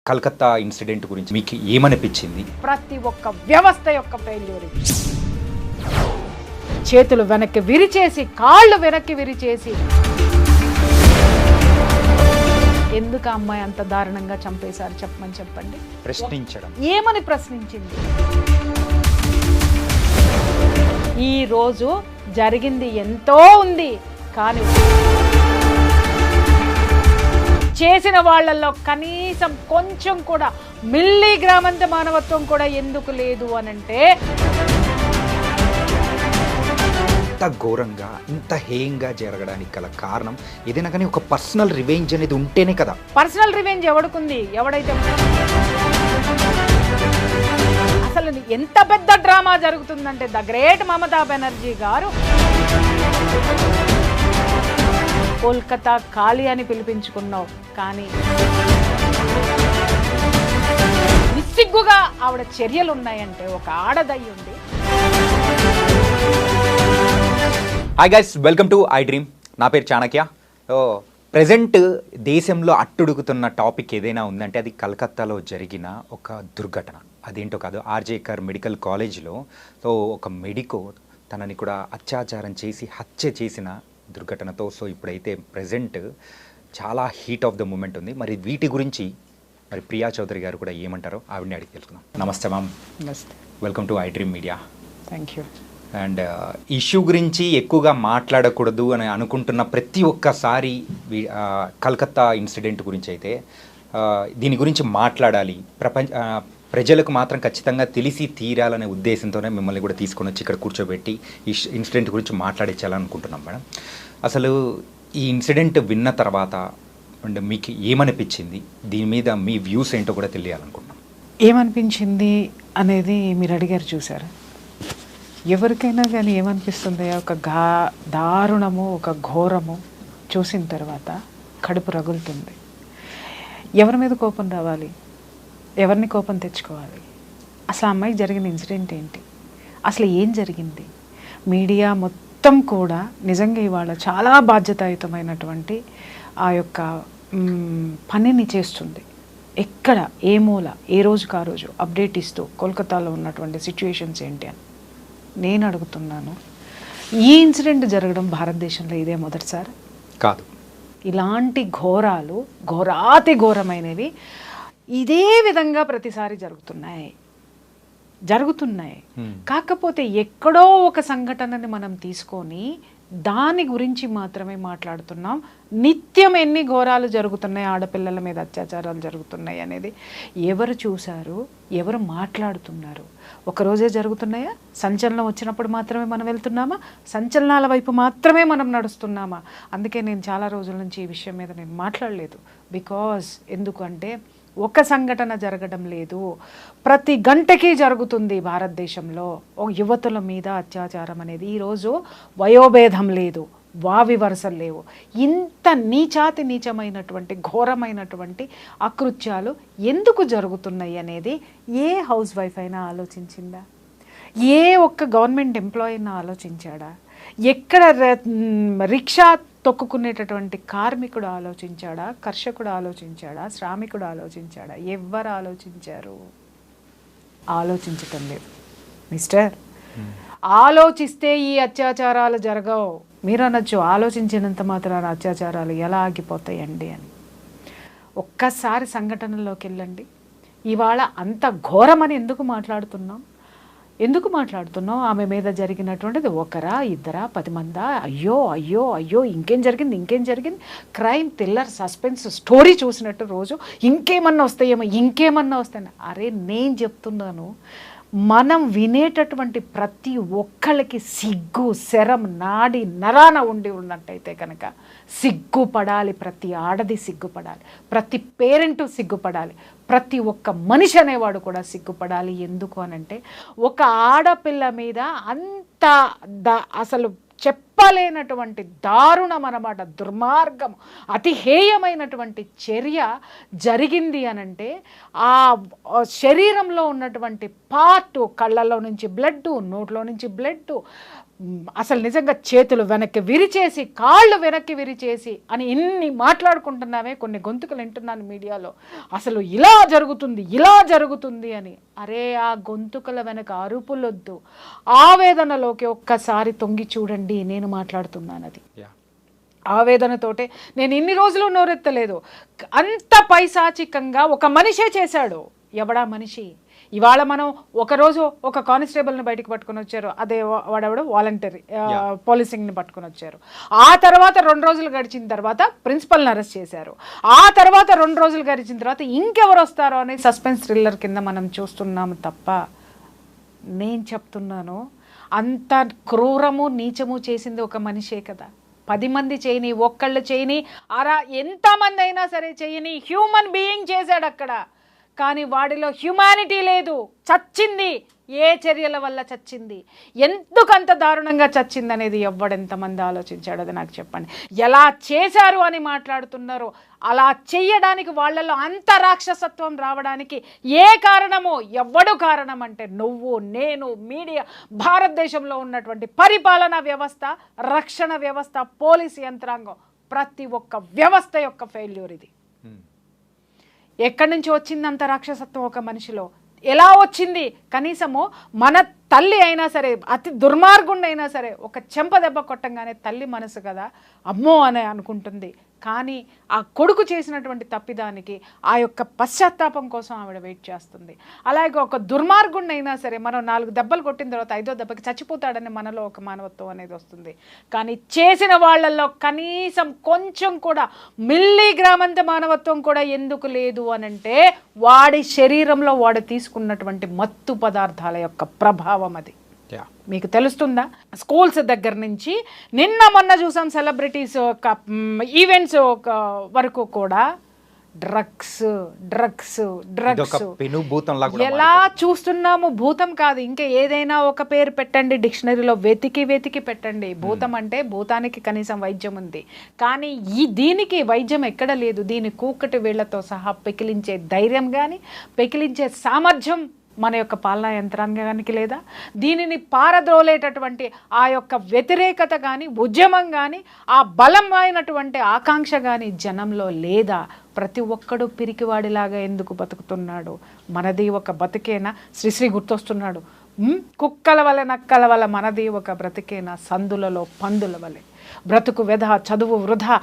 Calcutta incident గురించి మీకు ఏమనిపించింది? ప్రతి ఒక్క వ్యవస్థ యొక్క ఫెయిల్యూర్. చేతులు వెనక్కి విరిచేసి, కాళ్ళు వెనక్కి విరిచేసి, ఎందుకు ఆ అమ్మాయి అంత దారుణంగా చంపేశారు చెప్పమని చెప్పండి. ప్రశ్నించడం ఏమని ప్రశ్నించింది? ఈ రోజు జరిగింది ఎంతో ఉంది, కానీ చేసిన వాళ్ళల్లో కనీసం కొంచెం కూడా మిల్లీగ్రామంత మానవత్వం కూడా ఎందుకు లేదు అనంటే, ఇంత ఘోరంగా ఇంత హేయంగా జరగడానికి గల కారణం ఏదైనా కానీ ఒక పర్సనల్ రివెంజ్ అనేది ఉంటేనే కదా. పర్సనల్ రివెంజ్ ఎవడుకుంది? ఎవడైతే అసలు ఎంత పెద్ద డ్రామా జరుగుతుందంటే, ద గ్రేట్ మమతా బెనర్జీ గారు కోల్కతా ఖాళీ అని పిలిపించుకున్నావు, కానీ నిస్సిగ్గుగా ఆవిడ చర్యలు ఉన్నాయంటే ఒక ఆడదయ్యి ఉంది. Hi guys, welcome to I dream. నా పేరు చాణక్య. ప్రజెంట్ దేశంలో అట్టుడుగుతున్న టాపిక్ ఏదైనా ఉందంటే అది కలకత్తాలో జరిగిన ఒక దుర్ఘటన. అదేంటో కాదు, ఆర్జేకర్ మెడికల్ కాలేజ్లో ఒక మెడికో తనని కూడా అత్యాచారం చేసి హత్య చేసిన దుర్ఘటనతో ఇప్పుడైతే ప్రజెంట్ చాలా హీట్ ఆఫ్ ద మూమెంట్ ఉంది. మరి వీటి గురించి మరి ప్రియా చౌదరి గారు కూడా ఏమంటారో ఆవిడని అడిగి తెలుసుకుందాం. నమస్తే మ్యామ్. నమస్తే. Welcome to I dream media. Thank you. And issue గురించి ఎక్కువగా మాట్లాడకూడదు అని అనుకుంటున్న ప్రతి ఒక్కసారి కలకత్తా ఇన్సిడెంట్ గురించి అయితే దీని గురించి మాట్లాడాలి, ప్రజలకు మాత్రం ఖచ్చితంగా తెలిసి తీరాలనే ఉద్దేశంతోనే మిమ్మల్ని కూడా తీసుకొని వచ్చి ఇక్కడ కూర్చోబెట్టి ఈ ఇన్సిడెంట్ గురించి మాట్లాడించాలనుకుంటున్నాం మేడం. అసలు ఈ ఇన్సిడెంట్ విన్న తర్వాత అండ్ మీకు ఏమనిపించింది, దీని మీద మీ వ్యూస్ ఏంటో కూడా తెలియాలనుకుంటున్నాం. ఏమనిపించింది అనేది మీరు అడిగారు, చూసారా? ఎవరికైనా కానీ ఏమనిపిస్తుంది? ఒక దారుణము, ఒక ఘోరము చూసిన తర్వాత కడుపు రగులుతుంది. ఎవరి మీద కోపం రావాలి? ఎవరిని కోపం తెచ్చుకోవాలి? అసలు అమ్మాయికి జరిగిన ఇన్సిడెంట్ ఏంటి? అసలు ఏం జరిగింది? మీడియా మొత్తం కూడా నిజంగా ఇవాళ చాలా బాధ్యతాయుతమైనటువంటి ఆ యొక్క పనిని చేస్తుంది. ఎక్కడ, ఏ మూల, ఏ రోజుకు ఆ రోజు అప్డేట్ ఇస్తూ కోల్కతాలో ఉన్నటువంటి సిచ్యువేషన్స్ ఏంటి అని నేను అడుగుతున్నాను. ఈ ఇన్సిడెంట్ జరగడం భారతదేశంలో ఇదే మొదటిసారి కాదు. ఇలాంటి ఘోరాలు, ఘోరాతి ఘోరమైనవి ఇదే విధంగా ప్రతిసారి జరుగుతున్నాయి. కాకపోతే ఎక్కడో ఒక సంఘటనని మనం తీసుకొని దాని గురించి మాత్రమే మాట్లాడుతున్నాం. నిత్యం ఎన్ని ఘోరాలు జరుగుతున్నాయి, ఆడపిల్లల మీద అత్యాచారాలు జరుగుతున్నాయి అనేది ఎవరు చూశారు, ఎవరు మాట్లాడుతున్నారు? ఒకరోజే జరుగుతున్నాయా? సంచలనం వచ్చినప్పుడు మాత్రమే మనం వెళ్తున్నామా? సంచలనాల వైపు మాత్రమే మనం నడుస్తున్నామా? అందుకే నేను చాలా రోజుల నుంచి ఈ విషయం మీద నేను మాట్లాడలేదు. బికాజ్ ఎందుకంటే ఒక సంఘటన జరగడం లేదు, ప్రతి గంటకి జరుగుతుంది భారతదేశంలో యువతుల మీద అత్యాచారం అనేది. ఈరోజు వయోభేదం లేదు, వావి వరుసలు లేవు. ఇంత నీచమైనటువంటి ఘోరమైనటువంటి అకృత్యాలు ఎందుకు జరుగుతున్నాయి అనేది ఏ హౌస్ వైఫ్ అయినా ఆలోచించిందా? ఏ ఒక్క గవర్నమెంట్ ఎంప్లాయీ అయినా ఆలోచించాడా? ఎక్కడ రిక్షా తొక్కుకునేటటువంటి కార్మికుడు ఆలోచించాడా? కర్షకుడు ఆలోచించాడా? శ్రామికుడు ఆలోచించాడా? ఎవరు ఆలోచించారు? ఆలోచించటం లేదు. మిస్టర్, ఆలోచిస్తే ఈ అత్యాచారాలు జరగవు. మీరు అనొచ్చు, ఆలోచించినంత మాత్రాన అత్యాచారాలు ఎలా ఆగిపోతాయండి అని. ఒక్కసారి సంఘటనలోకి వెళ్ళండి. ఇవాళ అంత ఘోరమని ఎందుకు మాట్లాడుతున్నాం? ఆమె మీద జరిగినటువంటిది ఒకరా, ఇద్దరా, 10 మందా? అయ్యో ఇంకేం జరిగింది? క్రైమ్ థ్రిల్లర్ సస్పెన్స్ స్టోరీ చూసినట్టు రోజు ఇంకేమన్నా వస్తాయి. అరే, నేను చెప్తున్నాను, మనం వినేటటువంటి ప్రతి ఒక్కళ్ళకి సిగ్గు, శరం నాడి నరాన ఉన్నట్టయితే కనుక సిగ్గుపడాలి. ప్రతి ఆడది సిగ్గుపడాలి, ప్రతి పేరెంటు సిగ్గుపడాలి, ప్రతి ఒక్క మనిషి అనేవాడు కూడా సిగ్గుపడాలి. ఎందుకు అనంటే ఒక ఆడపిల్ల మీద అంత అసలు చెప్పలేనటువంటి దారుణం అన్నమాట, దుర్మార్గం, అతి హేయమైనటువంటి చర్య జరిగింది అనంటే ఆ శరీరంలో ఉన్నటువంటి పార్ట్, కళ్ళలో నుంచి బ్లడ్, నోట్లో నుంచి బ్లడ్, అసలు నిజంగా చేతులు వెనక్కి విరిచేసి కాళ్ళు వెనక్కి విరిచేసి అని ఇన్ని మాట్లాడుకుంటున్నామే, కొన్ని గొంతుకలు వింటున్నాను మీడియాలో, అసలు ఇలా జరుగుతుంది అని. అరే ఆ గొంతుకల వెనక అరుపులొద్దు, ఆవేదనలోకి ఒక్కసారి తొంగి చూడండి. నేను మాట్లాడుతున్నాను అది ఆవేదనతోటే. నేను ఇన్ని రోజులు నోరెత్తలేదు. అంత పైశాచికంగా ఒక మనిషే చేశాడు. ఎవడా మనిషి? ఇవాళ మనం ఒకరోజు ఒక కానిస్టేబుల్ని బయటకు పట్టుకొని వచ్చారు, అదే వాడెవడు వాలంటరీ పోలీసింగ్ని పట్టుకొని వచ్చారు. ఆ తర్వాత 2 రోజులు గడిచిన తర్వాత ప్రిన్సిపల్ని అరెస్ట్ చేశారు. ఆ తర్వాత 2 రోజులు గడిచిన తర్వాత ఇంకెవరు వస్తారో అని సస్పెన్స్ థ్రిల్లర్ కింద మనం చూస్తున్నాము తప్ప, నేను చెప్తున్నాను అంత క్రూరము నీచము చేసింది ఒక మనిషే కదా. 10 మంది చేయని, ఒక్కళ్ళు చేయని, ఎంతమంది అయినా సరే చేయని హ్యూమన్ బీయింగ్ చేశాడు అక్కడ. కానీ వాడిలో హ్యుమానిటీ లేదు, చచ్చింది. ఏ చర్యల వల్ల చచ్చింది, ఎందుకంత దారుణంగా చచ్చింది అనేది ఎవడెంతమంది ఆలోచించాడు అది నాకు చెప్పండి. ఎలా చేశారు అని మాట్లాడుతున్నారు. అలా చెయ్యడానికి వాళ్ళలో అంత రాక్షసత్వం రావడానికి ఏ కారణమో, ఎవడు కారణం అంటే నువ్వు, నేను, మీడియా, భారతదేశంలో ఉన్నటువంటి పరిపాలనా వ్యవస్థ, రక్షణ వ్యవస్థ, పోలీసు యంత్రాంగం, ప్రతి ఒక్క వ్యవస్థ యొక్క ఫెయిల్యూర్ ఇది. ఎక్కడి నుంచి వచ్చింది అంత రాక్షసత్వం ఒక మనిషిలో? ఎలా వచ్చింది? కనీసము మన తల్లి అయినా సరే, అతి దుర్మార్గుండి అయినా సరే, ఒక చెంప దెబ్బ కొట్టంగానే తల్లి మనసు కదా అమ్మో అని అనుకుంటుంది. కానీ ఆ కొడుకు చేసినటువంటి తప్పిదానికి ఆ యొక్క పశ్చాత్తాపం కోసం ఆవిడ వెయిట్ చేస్తుంది. అలాగే ఒక దుర్మార్గుండి అయినా సరే, మనం 4 దెబ్బలు కొట్టిన తర్వాత 5వ దెబ్బకి చచ్చిపోతాడని మనలో ఒక మానవత్వం అనేది వస్తుంది. కానీ చేసిన వాళ్ళల్లో కనీసం కొంచెం కూడా మిల్లీగ్రామంత మానవత్వం కూడా ఎందుకు లేదు అనంటే, వాడి శరీరంలో వాడు తీసుకున్నటువంటి మత్తు పదార్థాల యొక్క ప్రభావం అది. మీకు తెలుస్తుందా? స్కూల్స్ దగ్గర నుంచి నిన్న మొన్న చూసాం సెలబ్రిటీస్ ఈవెంట్స్ వరకు కూడా డ్రగ్స్. ఎలా చూస్తున్నాము? భూతం కాదు, ఇంకా ఏదైనా ఒక పేరు పెట్టండి, డిక్షనరీలో వెతికి పెట్టండి. భూతం అంటే భూతానికి కనీసం వైద్యం ఉంది, కానీ దీనికి వైద్యం ఎక్కడ లేదు. దీని కూకటి వేళ్లతో సహా పెకిలించే ధైర్యం కానీ, పెకిలించే సామర్థ్యం మన యొక్క పాలనా యంత్రాంగానికి లేదా? దీనిని పారద్రోలేటటువంటి ఆ యొక్క వ్యతిరేకత కానీ, ఉద్యమం కానీ, ఆ బలమైనటువంటి ఆకాంక్ష కానీ జనంలో లేదా? ప్రతి ఒక్కడు పిరికివాడిలాగా ఎందుకు బతుకుతున్నాడు? మనది ఒక బతికేనా? శ్రీశ్రీ గుర్తొస్తున్నాడు. కుక్కల వలె నక్కల వల్ల మనది ఒక బ్రతికేనా? సందులలో పందుల వలె బ్రతుకు వ్యధ, చదువు వృధా,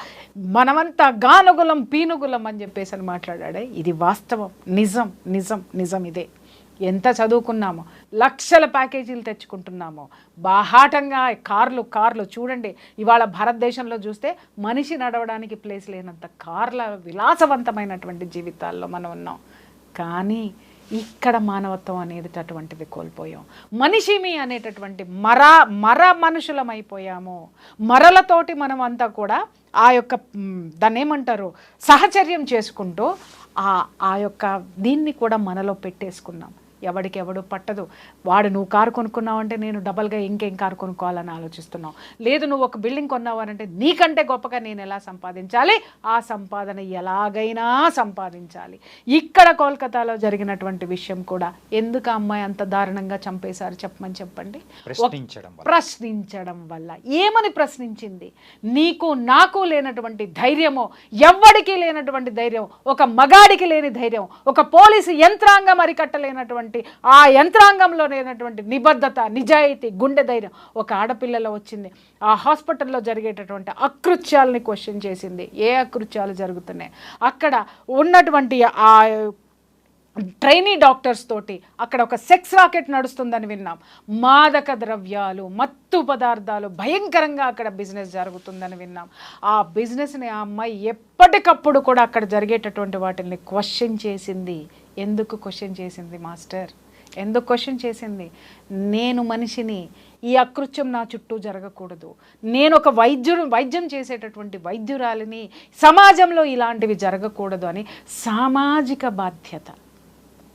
మనమంతా గానుగులం పీనుగులం అని చెప్పేసి అని మాట్లాడాడే. ఇది వాస్తవం, నిజం ఇదే. ఎంత చదువుకున్నామో, లక్షల ప్యాకేజీలు తెచ్చుకుంటున్నామో, బాహాటంగా కార్లు చూడండి. ఇవాళ భారతదేశంలో చూస్తే మనిషి నడవడానికి ప్లేస్ లేనంత కార్ల విలాసవంతమైనటువంటి జీవితాల్లో మనం ఉన్నాం. కానీ ఇక్కడ మానవత్వం అనేది అటువంటిది కోల్పోయాం. మనిషిమి అనేటటువంటి మర మనుషులమైపోయాము. మరలతోటి మనం అంతా కూడా ఆ యొక్క దాన్ని ఏమంటారు, సహచర్యం చేసుకుంటూ ఆ యొక్క దీన్ని కూడా మనలో పెట్టేసుకున్నాం. ఎవడికి ఎవడు పట్టదు. వాడు నువ్వు కారు కొనుక్కున్నావంటే నేను డబల్గా ఇంకేం కారు కొనుక్కోవాలని ఆలోచిస్తున్నావు. లేదు నువ్వు ఒక బిల్డింగ్ కొన్నావనంటే నీకంటే గొప్పగా నేను ఎలా సంపాదించాలి, ఆ సంపాదన ఎలాగైనా సంపాదించాలి. ఇక్కడ కోల్కతాలో జరిగినటువంటి విషయం కూడా ఎందుకు ఆ అమ్మాయి అంత దారుణంగా చంపేశారు చెప్పండి. ప్రశ్నించడం వల్ల. ఏమని ప్రశ్నించింది? నీకు నాకు లేనటువంటి ధైర్యమో, ఎవ్వడికి లేనటువంటి ధైర్యం, ఒక మగాడికి లేని ధైర్యం, ఒక పోలీసు యంత్రాంగం అరికట్టలేనటువంటి ఆ యంత్రాంగంలో లేనటువంటి నిబద్ధత, నిజాయితీ, గుండె ధైర్యం ఒక ఆడపిల్లలో వచ్చింది. ఆ హాస్పిటల్లో జరిగేటటువంటి అకృత్యాలని క్వశ్చన్ చేసింది. ఏ అకృత్యాలు జరుగుతున్నాయి అక్కడ ఉన్నటువంటి ఆ ట్రైనీ డాక్టర్స్ తోటి? అక్కడ ఒక సెక్స్ రాకెట్ నడుస్తుందని విన్నాం. మాదక ద్రవ్యాలు, మత్తు పదార్థాలు భయంకరంగా అక్కడ బిజినెస్ జరుగుతుందని విన్నాం. ఆ బిజినెస్ని ఆ అమ్మాయి ఎప్పటికప్పుడు కూడా అక్కడ జరిగేటటువంటి వాటిని క్వశ్చన్ చేసింది. ఎందుకు క్వశ్చన్ చేసింది మాస్టర్? ఎందుకు క్వశ్చన్ చేసింది? నేను మనిషిని, ఈ అకృత్యం నా చుట్టూ జరగకూడదు. నేను ఒక వైద్యం చేసేటటువంటి వైద్యురాలిని, సమాజంలో ఇలాంటివి జరగకూడదు అని సామాజిక బాధ్యత.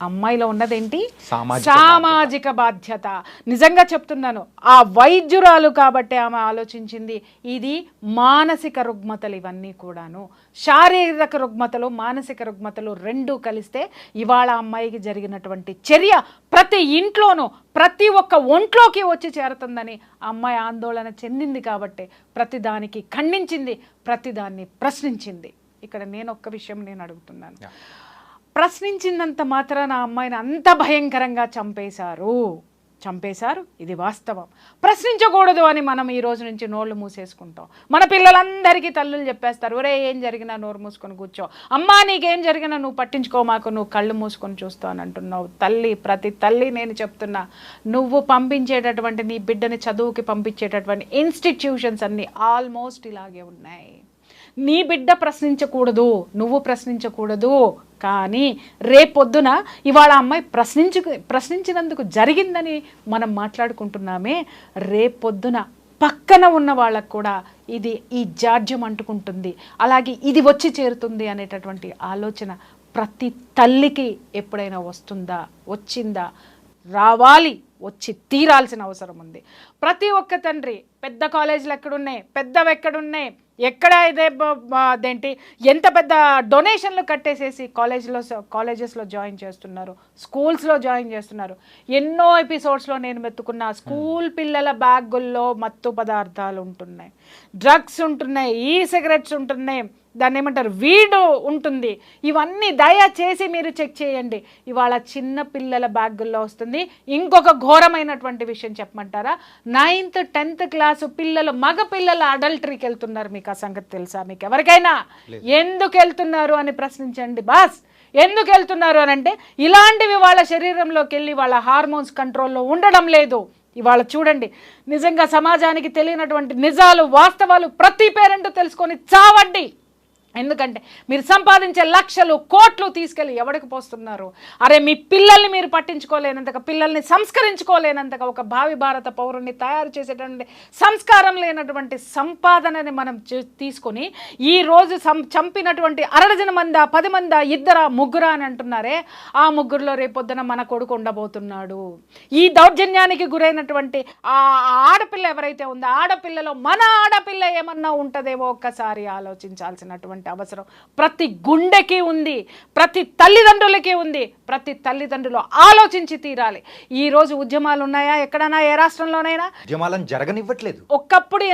అమ్మాయిలో ఉన్నదేంటి? సామాజిక సామాజిక బాధ్యత. నిజంగా చెప్తున్నాను, ఆ వైద్యురాలు కాబట్టి ఆమె ఆలోచించింది. ఇది మానసిక రుగ్మతలు, ఇవన్నీ కూడాను శారీరక రుగ్మతలు మానసిక రుగ్మతలు రెండూ కలిస్తే ఇవాళ అమ్మాయికి జరిగినటువంటి చర్య ప్రతి ఇంట్లోనూ ప్రతి ఒక్క ఒంట్లోకి వచ్చి చేరుతుందని అమ్మాయి ఆందోళన చెందింది కాబట్టి ప్రతిదానికి ఖండించింది, ప్రతిదాన్ని ప్రశ్నించింది. ఇక్కడ నేను ఒక్క విషయం నేను అడుగుతున్నాను, ప్రశ్నించినంత మాత్రాన ఆ అమ్మాయిని అంత భయంకరంగా చంపేశారు, ఇది వాస్తవం. ప్రశ్నించకూడదు అని మనం ఈ రోజు నుంచి నోళ్ళు మూసేసుకుంటాం. మన పిల్లలందరికీ తల్లులు చెప్పేస్తారు, ఒరే ఏం జరిగినా నోరు మూసుకొని కూర్చో, అమ్మా నీకేం జరిగినా నువ్వు పట్టించుకో మాకు, నువ్వు కళ్ళు మూసుకొని చూస్తావు అని అంటున్నావు. తల్లి, ప్రతి తల్లి నేను చెప్తున్నా, నువ్వు పంపించేటటువంటి నీ బిడ్డని చదువుకి పంపించేటటువంటి ఇన్స్టిట్యూషన్స్ అన్నీ ఆల్మోస్ట్ ఇలాగే ఉన్నాయి. నీ బిడ్డ ప్రశ్నించకూడదు, నువ్వు ప్రశ్నించకూడదు, కానీ రేపొద్దున ఇవాళ అమ్మాయి ప్రశ్నించినందుకు జరిగిందని మనం మాట్లాడుకుంటున్నామే, రేపొద్దున పక్కన ఉన్న వాళ్ళకు కూడా ఈ జాడ్యం అంటుకుంటుంది, అలాగే ఇది వచ్చి చేరుతుంది అనేటటువంటి ఆలోచన ప్రతి తల్లికి ఎప్పుడైనా వచ్చిందా? రావాలి, వచ్చి తీరాల్సిన అవసరం ఉంది. ప్రతి ఒక్క తండ్రి, పెద్ద కాలేజీలు ఎక్కడున్నాయి, పెద్దవి ఎక్కడున్నాయి, ఎక్కడ అదేంటి ఎంత పెద్ద డొనేషన్లు కట్టేసేసి కాలేజెస్లో జాయిన్ చేస్తున్నారు, స్కూల్స్లో జాయిన్ చేస్తున్నారు. ఎన్నో ఎపిసోడ్స్లో నేను మెత్తుకున్న స్కూల్ పిల్లల బ్యాగుల్లో మత్తు పదార్థాలు ఉంటున్నాయి, డ్రగ్స్ ఉంటున్నాయి, సిగరెట్స్ ఉంటున్నాయి, దాన్ని ఏమంటారు వీడు ఉంటుంది. ఇవన్నీ దయచేసి మీరు చెక్ చేయండి. ఇవాళ చిన్న పిల్లల బ్యాగుల్లో వస్తుంది. ఇంకొక ఘోరమైనటువంటి విషయం చెప్పమంటారా? 9th 10th క్లాసు పిల్లలు, మగ పిల్లలు అడల్టరీకి వెళ్తున్నారు. మీకు ఆ సంగతి తెలుసా? మీకు ఎవరికైనా ఎందుకు వెళ్తున్నారు అని ప్రశ్నించండి బాస్. ఎందుకు వెళ్తున్నారు అని అంటే ఇలాంటివి వాళ్ళ శరీరంలోకి వెళ్ళి వాళ్ళ హార్మోన్స్ కంట్రోల్లో ఉండడం లేదు. ఇవాళ చూడండి, నిజంగా సమాజానికి తెలియనటువంటి నిజాలు, వాస్తవాలు ప్రతి పేరెంట్ తెలుసుకొని చావండి. ఎందుకంటే మీరు సంపాదించే లక్షలు కోట్లు తీసుకెళ్ళి ఎవరికి పోస్తున్నారు? అరే మీ పిల్లల్ని మీరు పట్టించుకోలేనంతగా, పిల్లల్ని సంస్కరించుకోలేనంతగా, ఒక భావి భారత పౌరుణ్ణి తయారు చేసేటువంటి సంస్కారం లేనటువంటి సంపాదనని మనం తీసుకొని ఈరోజు చంపినటువంటి 60 మందా 10 మందా 2 ముగ్గురా అని అంటున్నారే, ఆ ముగ్గురులో రేపొద్దున మన కొడుకు ఉండబోతున్నాడు. ఈ దౌర్జన్యానికి గురైనటువంటి ఆ ఆడపిల్ల ఎవరైతే ఉందో, ఆడపిల్లలో మన ఆడపిల్ల ఏమన్నా ఉంటుందేమో ఒక్కసారి ఆలోచించాల్సినటువంటి అవసరం ప్రతి గుండెకి ఉంది, ప్రతి తల్లిదండ్రులకి ఉంది. ప్రతి తల్లిదండ్రులు ఆలోచించి తీరాలి. ఈ రోజు ఉద్యమాలు ఉన్నాయా ఎక్కడైనా, ఏ రాష్ట్రంలోనైనా? ఉద్యమాలను జరగనివ్వట్లేదు. ఒకప్పుడు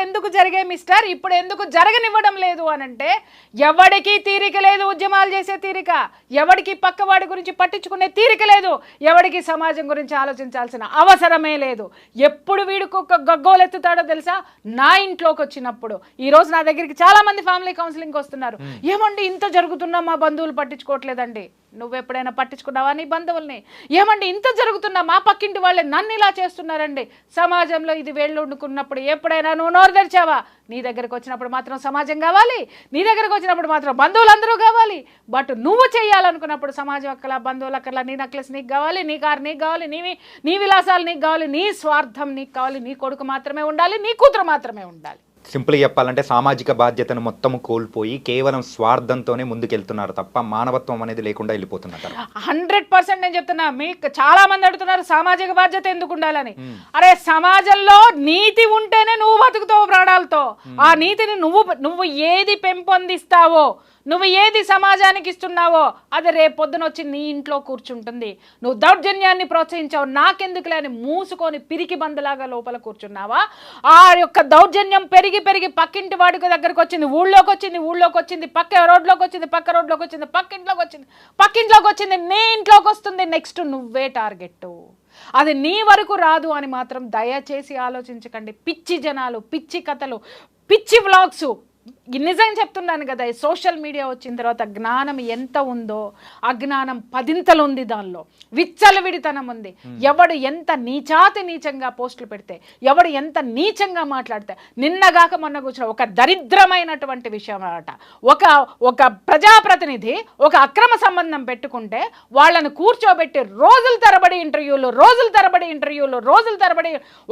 ఎందుకు జరిగాయి మిస్టర్, ఇప్పుడు ఎందుకు జరగనివ్వడం లేదు అనంటే ఎవడికి తీరిక లేదు ఉద్యమాలు చేసే తీరిక, ఎవడికి పక్కవాడి గురించి పట్టించుకునే తీరిక లేదు, ఎవడికి సమాజం గురించి ఆలోచించాల్సిన అవసరమే లేదు. ఎప్పుడు వీడికి ఒక గగ్గోలెత్తుతాడో తెలుసా? నా ఇంట్లోకి వచ్చినప్పుడు. ఈరోజు నా దగ్గరికి చాలా మంది ఫ్యామిలీ కౌన్సిలింగ్కి వస్తున్నారు. ఏమండి ఇంత జరుగుతున్నా మా బంధువులు పట్టించుకోవట్లేదండి. నువ్వు ఎప్పుడైనా పట్టించుకున్నావా నీ బంధువుల్ని? ఏమండి ఇంత జరుగుతున్నా మా పక్కింటి వాళ్ళే నన్ను ఇలా చేస్తున్నారండి. సమాజంలో ఇది వేళ్ళు వండుకున్నప్పుడు ఎప్పుడైనా నువ్వు నోరు తెరిచావా? నీ దగ్గరకు వచ్చినప్పుడు మాత్రం సమాజం కావాలి, నీ దగ్గరకు వచ్చినప్పుడు మాత్రం బంధువులందరూ కావాలి. బట్ నువ్వు చేయాలనుకున్నప్పుడు సమాజం అక్కల, బంధువులు అక్కల, నీ నెక్లెస్ నీకు కావాలి, నీ కారు నీకు కావాలి, నీ విలాసాలు నీకు కావాలి, నీ స్వార్థం నీకు కావాలి, నీ కొడుకు మాత్రమే ఉండాలి, నీ కూతురు మాత్రమే ఉండాలి. సింపుల్గా చెప్పాలంటే సామాజిక బాధ్యతను మొత్తం కోల్పోయి కేవలం స్వార్థంతోనే ముందుకెళ్తున్నారు తప్ప మానవత్వం అనేది లేకుండా వెళ్ళిపోతున్నారు. 100% నేను చెప్తున్నా. మీకు చాలా మంది అడుగుతున్నారు సామాజిక బాధ్యత ఎందుకు ఉండాలని. అరే సమాజంలో నీతి ఉంటేనే నువ్వు బతుకుతావు ప్రాణాలతో. ఆ నీతిని నువ్వు ఏది పెంపొందిస్తావో, నువ్వు ఏది సమాజానికి ఇస్తున్నావో అది రేపొద్దున వచ్చి నీ ఇంట్లో కూర్చుంటుంది. నువ్వు దౌర్జన్యాన్ని ప్రోత్సహించావు, నాకెందుకులే అని మూసుకొని పిరికి బందులాగా లోపల కూర్చున్నావా? ఆ యొక్క దౌర్జన్యం పెరిగి పక్కింటి వాడికి దగ్గరకు వచ్చింది, ఊళ్ళోకి వచ్చింది, పక్క రోడ్లోకి వచ్చింది, పక్కింట్లోకి వచ్చింది, నీ ఇంట్లోకి వస్తుంది. నెక్స్ట్ నువ్వే టార్గెట్. అది నీ వరకు రాదు అని మాత్రం దయచేసి ఆలోచించకండి. పిచ్చి జనాలు, పిచ్చి కథలు, పిచ్చి వ్లాగ్స్. నిజం చెప్తున్నాను కదా, ఈ సోషల్ మీడియా వచ్చిన తర్వాత జ్ఞానం ఎంత ఉందో అజ్ఞానం 10 ఉంది. దానిలో విచ్చలవిడితనం ఉంది. ఎవడు ఎంత నీచంగా పోస్టులు పెడితే, ఎవడు ఎంత నీచంగా మాట్లాడితే, నిన్నగాక మొన్న కూర్చున్న ఒక దరిద్రమైనటువంటి విషయం అన్నమాట. ఒక ప్రజాప్రతినిధి ఒక అక్రమ సంబంధం పెట్టుకుంటే వాళ్ళను కూర్చోబెట్టి రోజుల తరబడి ఇంటర్వ్యూలు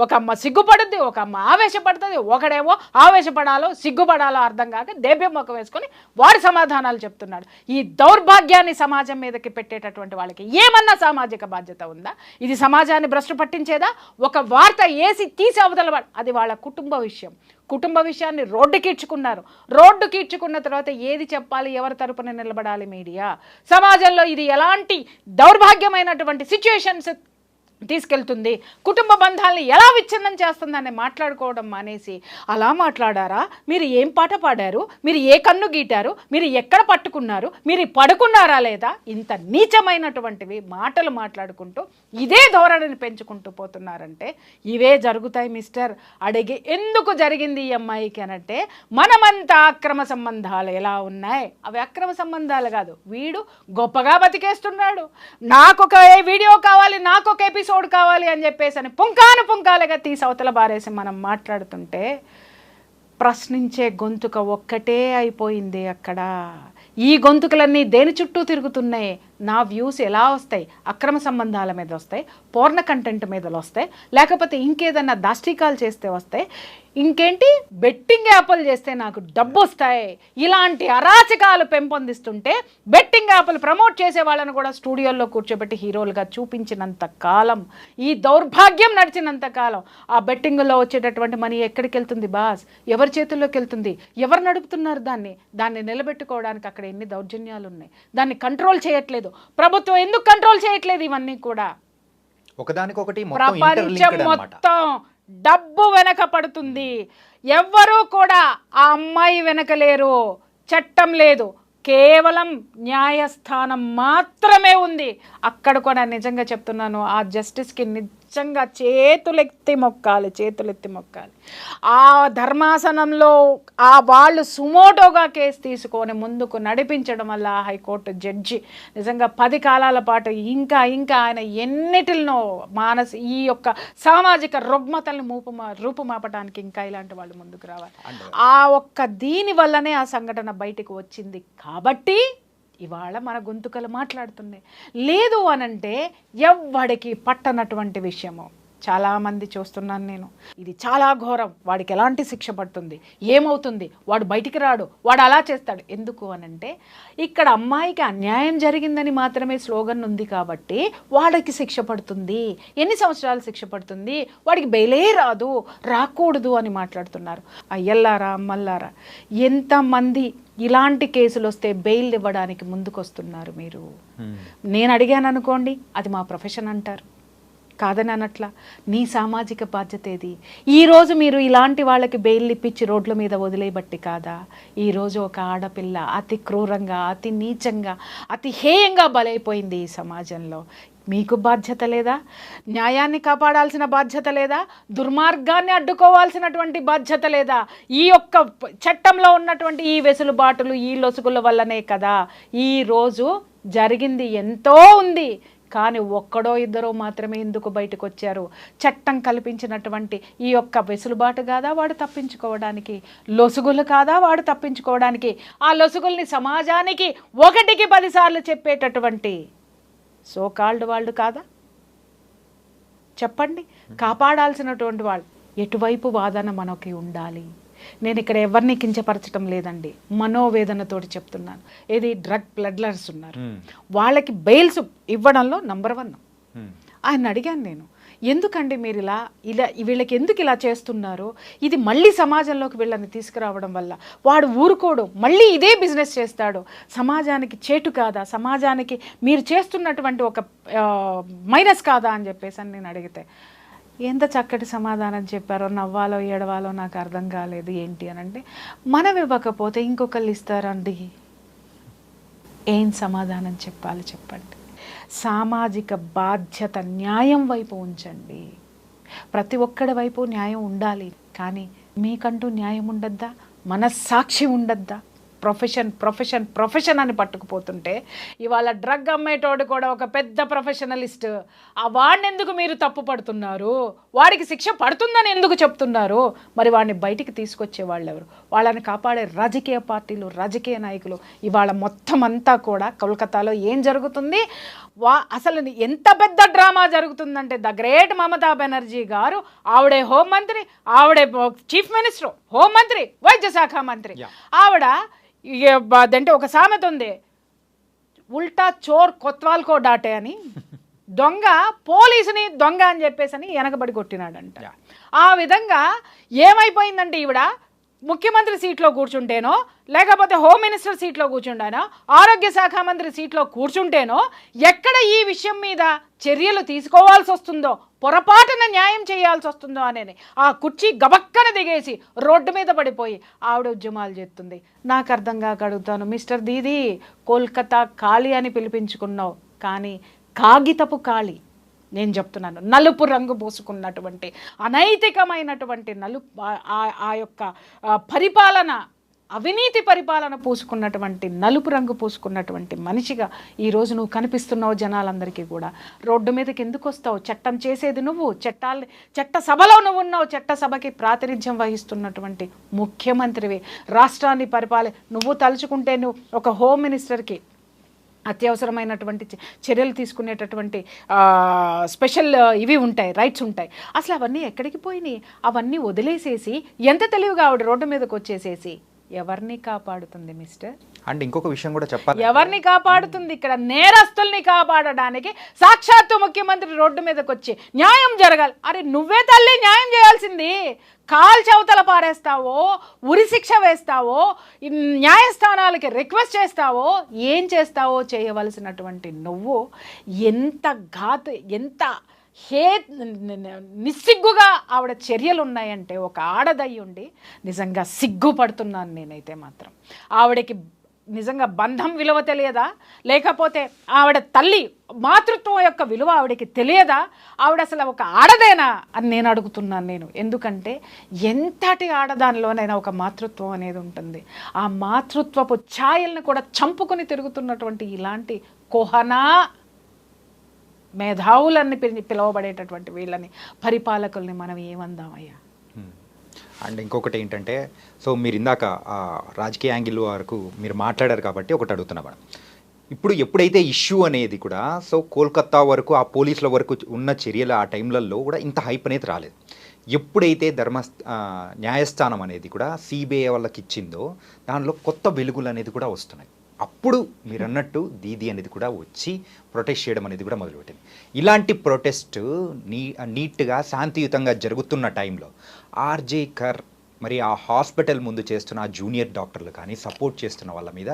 ఒక అమ్మ సిగ్గుపడుద్ది, ఒక అమ్మ ఆవేశపడుతుంది, ఒకడేమో ఆవేశపడాలో సిగ్గుపడాలో అర్థం అర్థం కాక దేభ్యం ముఖం వేసుకొని వాడు సమాధానాలు చెప్తున్నాడు. ఈ దౌర్భాగ్యాన్ని సమాజం మీదకి పెట్టేటటువంటి వాళ్ళకి ఏమన్నా సామాజిక బాధ్యత ఉందా? ఇది సమాజాన్ని భ్రష్టు పట్టించేదా? ఒక వార్త వేసి తీసి అవతల అది వాళ్ళ కుటుంబ విషయం. కుటుంబ విషయాన్ని రోడ్డుకి ఇచ్చుకున్న తర్వాత ఏది చెప్పాలి, ఎవరి తరపున నిలబడాలి? మీడియా. సమాజంలో ఇది ఎలాంటి దౌర్భాగ్యమైనటువంటి సిచ్యుయేషన్స్ తీసుకెళ్తుంది, కుటుంబ బంధాలని ఎలా విచ్ఛిన్నం చేస్తుందని మాట్లాడుకోవడం మానేసి అలా మాట్లాడారా, మీరు ఏం పాట పాడారు, మీరు ఏ కన్ను గీటారు, మీరు ఎక్కడ పట్టుకున్నారు, మీరు పడుకున్నారా లేదా, ఇంత నీచమైనటువంటివి మాటలు మాట్లాడుకుంటూ ఇదే ధోరణిని పెంచుకుంటూ పోతున్నారంటే ఇవే జరుగుతాయి మిస్టర్. అడిగి ఎందుకు జరిగింది ఈ అమ్మాయికి అనంటే మనమంతా అక్రమ సంబంధాలు ఎలా ఉన్నాయి, అవి అక్రమ సంబంధాలు కాదు, వీడు గొప్పగా బతికేస్తున్నాడు, నాకొక వీడియో కావాలి, నాకొక ఎపిసోడ్ కావాలి అని చెప్పేసి అని పుంకాలుగా తీసి అవతల బారేసి మనం మాట్లాడుతుంటే ప్రశ్నించే గొంతుక ఒక్కటే అయిపోయింది అక్కడ. ఈ గొంతుకలన్నీ దేని చుట్టూ తిరుగుతున్నాయి? నా వ్యూస్ ఎలా వస్తాయి? అక్రమ సంబంధాల మీద వస్తాయి, పోర్న కంటెంట్ మీద వస్తాయి, లేకపోతే ఇంకేదన్నా దాష్టికాలు చేస్తే వస్తాయి, ఇంకేంటి బెట్టింగ్ యాప్లు చేస్తే నాకు డబ్బు వస్తాయి. ఇలాంటి అరాచకాలు పెంపొందిస్తుంటే బెట్టింగ్ యాప్లు ప్రమోట్ చేసే వాళ్ళని కూడా స్టూడియోల్లో కూర్చోబెట్టి హీరోలుగా చూపించినంత కాలం, ఈ దౌర్భాగ్యం నడిచినంత కాలం ఆ బెట్టింగ్లో వచ్చేటటువంటి మనీ ఎక్కడికి వెళ్తుంది బాస్? ఎవరి చేతుల్లోకి వెళ్తుంది? ఎవరు నడుపుతున్నారు దాన్ని నిలబెట్టుకోవడానికి అక్కడ ఎన్ని దౌర్జన్యాలు ఉన్నాయి. దాన్ని కంట్రోల్ చేయట్లేదు ప్రభుత్వం. ఎందుకు కంట్రోల్ చేయట్లేదు? ఇవన్నీ కూడా ఒకదానికొకటి ప్రపంచం మొత్తం డబ్బు వెనక పడుతుంది. ఎవ్వరూ కూడా ఆ అమ్మాయి వెనక లేరు. చట్టం లేదు, కేవలం న్యాయస్థానం మాత్రమే ఉంది. అక్కడ కూడా నిజంగా చెప్తున్నాను, ఆ జస్టిస్కి నిజంగా చేతులెత్తి మొక్కాలి. ఆ ధర్మాసనంలో ఆ వాళ్ళు సుమోటోగా కేసు తీసుకొని ముందుకు నడిపించడం వల్ల హైకోర్టు జడ్జి నిజంగా 10 కాలాల పాటు ఇంకా ఆయన ఎన్నిటినో ఈ యొక్క సామాజిక రుగ్మతల్ని రూపుమాపడానికి ఇంకా ఇలాంటి వాళ్ళు ముందుకు రావాలి. ఆ ఒక్క దీని వల్లనే ఆ సంఘటన బయటకు వచ్చింది కాబట్టి ఇవాళ మన గొంతుకలు మాట్లాడుతున్నాయి. లేదు అనంటే ఎవ్వడికి పట్టనటువంటి విషయము చాలామంది చూస్తున్నాను నేను. ఇది చాలా ఘోరం, వాడికి ఎలాంటి శిక్ష పడుతుంది, ఏమవుతుంది, వాడు బయటికి రాడు, వాడు అలా చేస్తాడు. ఎందుకు అనంటే ఇక్కడ అమ్మాయికి అన్యాయం జరిగిందని మాత్రమే స్లోగన్ ఉంది కాబట్టి వాడికి శిక్ష పడుతుంది. ఎన్ని సంవత్సరాలు శిక్ష పడుతుంది, వాడికి బెయిలే రాకూడదు అని మాట్లాడుతున్నారు. అయ్యల్లారా అమ్మల్లారా, ఎంతమంది ఇలాంటి కేసులు వస్తే బెయిల్ ఇవ్వడానికి ముందుకొస్తున్నారు మీరు? నేను అడిగాను అనుకోండి, అది మా ప్రొఫెషన్ అంటారు, కాదని అనట్లా. నీ సామాజిక బాధ్యత ఏది? ఈరోజు మీరు ఇలాంటి వాళ్ళకి బెయిల్ ఇప్పించి రోడ్ల మీద వదిలేయబట్టి కాదా ఈరోజు ఒక ఆడపిల్ల అతి క్రూరంగా, అతి నీచంగా, అతి హేయంగా బలైపోయింది ఈ సమాజంలో? మీకు బాధ్యత లేదా? న్యాయాన్ని కాపాడాల్సిన బాధ్యత లేదా? దుర్మార్గాన్ని అడ్డుకోవాల్సినటువంటి బాధ్యత లేదా? ఈ యొక్క చట్టంలో ఉన్నటువంటి ఈ వెసులుబాటులు, ఈ లొసుగుల వల్లనే కదా ఈరోజు జరిగింది. ఎంతో ఉంది, కానీ ఒక్కడో ఇద్దరో మాత్రమే ఎందుకు బయటకు వచ్చారు? చట్టం కల్పించినటువంటి ఈ యొక్క వెసులుబాటు కాదా వాడు తప్పించుకోవడానికి? లొసుగులు కాదా వాడు తప్పించుకోవడానికి? ఆ లొసుగుల్ని సమాజానికి 1కి 10 సార్లు చెప్పేటటువంటి సో కాల్డ్ వాళ్ళు కాదా? చెప్పండి. కాపాడాల్సినటువంటి వాళ్ళు ఎటువైపు వాదన మనకి ఉండాలి? నేను ఇక్కడ ఎవరిని కించపరచడం లేదండి, మనోవేదనతోటి చెప్తున్నాను. ఏది డ్రగ్ ప్లడ్లర్స్ ఉన్నారు, వాళ్ళకి బెయిల్స్ ఇవ్వడంలో నంబర్ 1. ఆయన అడిగాను నేను, ఎందుకండి మీరు ఇలా వీళ్ళకి ఎందుకు ఇలా చేస్తున్నారు? ఇది మళ్ళీ సమాజంలోకి వీళ్ళని తీసుకురావడం వల్ల వాడు ఊరుకోడు, మళ్ళీ ఇదే బిజినెస్ చేస్తాడు. సమాజానికి చేటు కాదా? సమాజానికి మీరు చేస్తున్నటువంటి ఒక మైనస్ కాదా అని చెప్పేసి నేను అడిగితే ఎంత చక్కటి సమాధానం చెప్పారో. నవ్వాలో ఏడవాలో నాకు అర్థం కాలేదు. ఏంటి అని అంటే, మనం ఇవ్వకపోతే ఇంకొకళ్ళు ఇస్తారండి. ఏం సమాధానం చెప్పాలి చెప్పండి? సామాజిక బాధ్యత, న్యాయం వైపు ఉంచండి. ప్రతి ఒక్కడి వైపు న్యాయం ఉండాలి, కానీ మీకంటూ న్యాయం ఉండద్దా? మనస్సాక్షి ఉండద్దా? ప్రొఫెషన్ అని పట్టుకుపోతుంటే ఇవాళ డ్రగ్ అమ్మేటోడు కూడా ఒక పెద్ద ప్రొఫెషనలిస్ట్. ఆ వాడిని ఎందుకు మీరు తప్పు పడుతున్నారు? వాడికి శిక్ష పడుతుందని ఎందుకు చెప్తున్నారు? మరి వాడిని బయటికి తీసుకొచ్చే వాళ్ళు ఎవరు? వాళ్ళని కాపాడే రాజకీయ పార్టీలు, రాజకీయ నాయకులు. ఇవాళ మొత్తం అంతా కూడా కోల్కతాలో ఏం జరుగుతుంది? అసలు ఎంత పెద్ద డ్రామా జరుగుతుందంటే ద గ్రేట్ మమతా బెనర్జీ గారు, ఆవిడే హోంమంత్రి, ఆవిడే చీఫ్ మినిస్టర్, హోంమంత్రి, వైద్య శాఖ మంత్రి, ఆవిడ అదంటే ఒక సామెత ఉంది, ఉల్టా చోర్ కొత్వాల్కో డాటే అని. దొంగ పోలీసుని దొంగ అని చెప్పేసి అని వెనకబడి కొట్టినాడంట. ఆ విధంగా ఏమైపోయిందంటే ఈవిడ ముఖ్యమంత్రి సీట్లో కూర్చుంటేనో, లేకపోతే హోమ్ మినిస్టర్ సీట్లో కూర్చుంటానో, ఆరోగ్య శాఖ మంత్రి సీట్లో కూర్చుంటేనో ఎక్కడ ఈ విషయం మీద చర్యలు తీసుకోవాల్సి వస్తుందో, పొరపాటున న్యాయం చేయాల్సి వస్తుందో అనేది ఆ కుర్చీ గబక్కన దిగేసి రోడ్డు మీద పడిపోయి ఆవిడ ఉద్యమాలు చేస్తుంది. నాకు అర్థం కాక అడుగుతాను, మిస్టర్ దీదీ, కోల్కతా ఖాళీ అని పిలిపించుకున్నావు, కానీ కాగితపు ఖాళీ. నేను చెప్తున్నాను, నలుపు రంగు పూసుకున్నటువంటి అనైతికమైనటువంటి ఆ యొక్క పరిపాలన, అవినీతి పరిపాలన పూసుకున్నటువంటి, నలుపు రంగు పూసుకున్నటువంటి మనిషిగా ఈరోజు నువ్వు కనిపిస్తున్నావు జనాలందరికీ కూడా. రోడ్డు మీదకి ఎందుకు వస్తావు? చట్టం చేసేది నువ్వు, చట్ట సభలో నువ్వు ఉన్నావు, చట్ట సభకి ప్రాతినిధ్యం వహిస్తున్నటువంటి ముఖ్యమంత్రివి, రాష్ట్రాన్ని నువ్వు తలుచుకుంటే నువ్వు ఒక హోమ్ మినిస్టర్కి అత్యవసరమైనటువంటి చర్యలు తీసుకునేటటువంటి స్పెషల్ ఇవి ఉంటాయి, రైట్స్ ఉంటాయి. అసలు అవన్నీ ఎక్కడికి పోయినాయి? అవన్నీ వదిలేసేసి ఎంత తెలివిగా ఆవిడ రోడ్డు మీదకి వచ్చేసేసి ఎవరిని కాపాడుతుంది మిస్టర్? అండ్ ఇంకొక విషయం కూడా చెప్పాలి, ఎవరిని కాపాడుతుంది? ఇక్కడ నేరస్తుల్ని కాపాడడానికి సాక్షాత్తు ముఖ్యమంత్రి రోడ్డు మీదకి వచ్చి న్యాయం జరగాలి. అరే నువ్వే తల్లి న్యాయం చేయాల్సింది. కాల్చవతల పారేస్తావో, ఉరిశిక్ష వేస్తావో, న్యాయస్థానాలకి రిక్వెస్ట్ చేస్తావో, ఏం చేస్తావో చేయవలసినటువంటి నువ్వు ఎంత నిస్సిగ్గుగా ఆవిడ చర్యలు ఉన్నాయంటే, ఒక ఆడదయ్యి ఉండి నిజంగా సిగ్గుపడుతున్నాను నేనైతే మాత్రం. ఆవిడకి నిజంగా బంధం విలువ తెలియదా? లేకపోతే ఆవిడ తల్లి మాతృత్వం యొక్క విలువ ఆవిడకి తెలియదా? ఆవిడ అసలు ఒక ఆడదేనా అని నేను అడుగుతున్నాను. ఎందుకంటే ఎంతటి ఆడదానిలోనైనా ఒక మాతృత్వం అనేది ఉంటుంది. ఆ మాతృత్వపు ఛాయల్ని కూడా చంపుకొని తిరుగుతున్నటువంటి ఇలాంటి కోహనా మేధావులన్నీ పిలువబడేటటువంటి వీళ్ళని, పరిపాలకుల్ని మనం ఏమందామయ్యా? అండ్ ఇంకొకటి ఏంటంటే, సో మీరు ఇందాక రాజకీయ యాంగిల్ వరకు మీరు మాట్లాడారు కాబట్టి ఒకటి అడుగుతున్నా మేడం. ఇప్పుడు ఎప్పుడైతే ఇష్యూ అనేది కూడా, సో కోల్కతా వరకు ఆ పోలీసుల వరకు ఉన్న చర్యలు ఆ టైంలలో కూడా ఇంత హైప్ అనేది రాలేదు. ఎప్పుడైతే న్యాయస్థానం అనేది కూడా సిబిఐ వాళ్ళకి ఇచ్చిందో, దానిలో కొత్త వెలుగులు అనేది కూడా వస్తున్నాయి. అప్పుడు మీరు అన్నట్టు దీది అనేది కూడా వచ్చి ప్రొటెస్ట్ చేయడం అనేది కూడా మొదలుపెట్టింది. ఇలాంటి ప్రొటెస్ట్ నీట్గా శాంతియుతంగా జరుగుతున్న టైంలో ఆర్జే కర్ మరి ఆ హాస్పిటల్ ముందు చేస్తున్న ఆ జూనియర్ డాక్టర్లు కానీ సపోర్ట్ చేస్తున్న వాళ్ళ మీద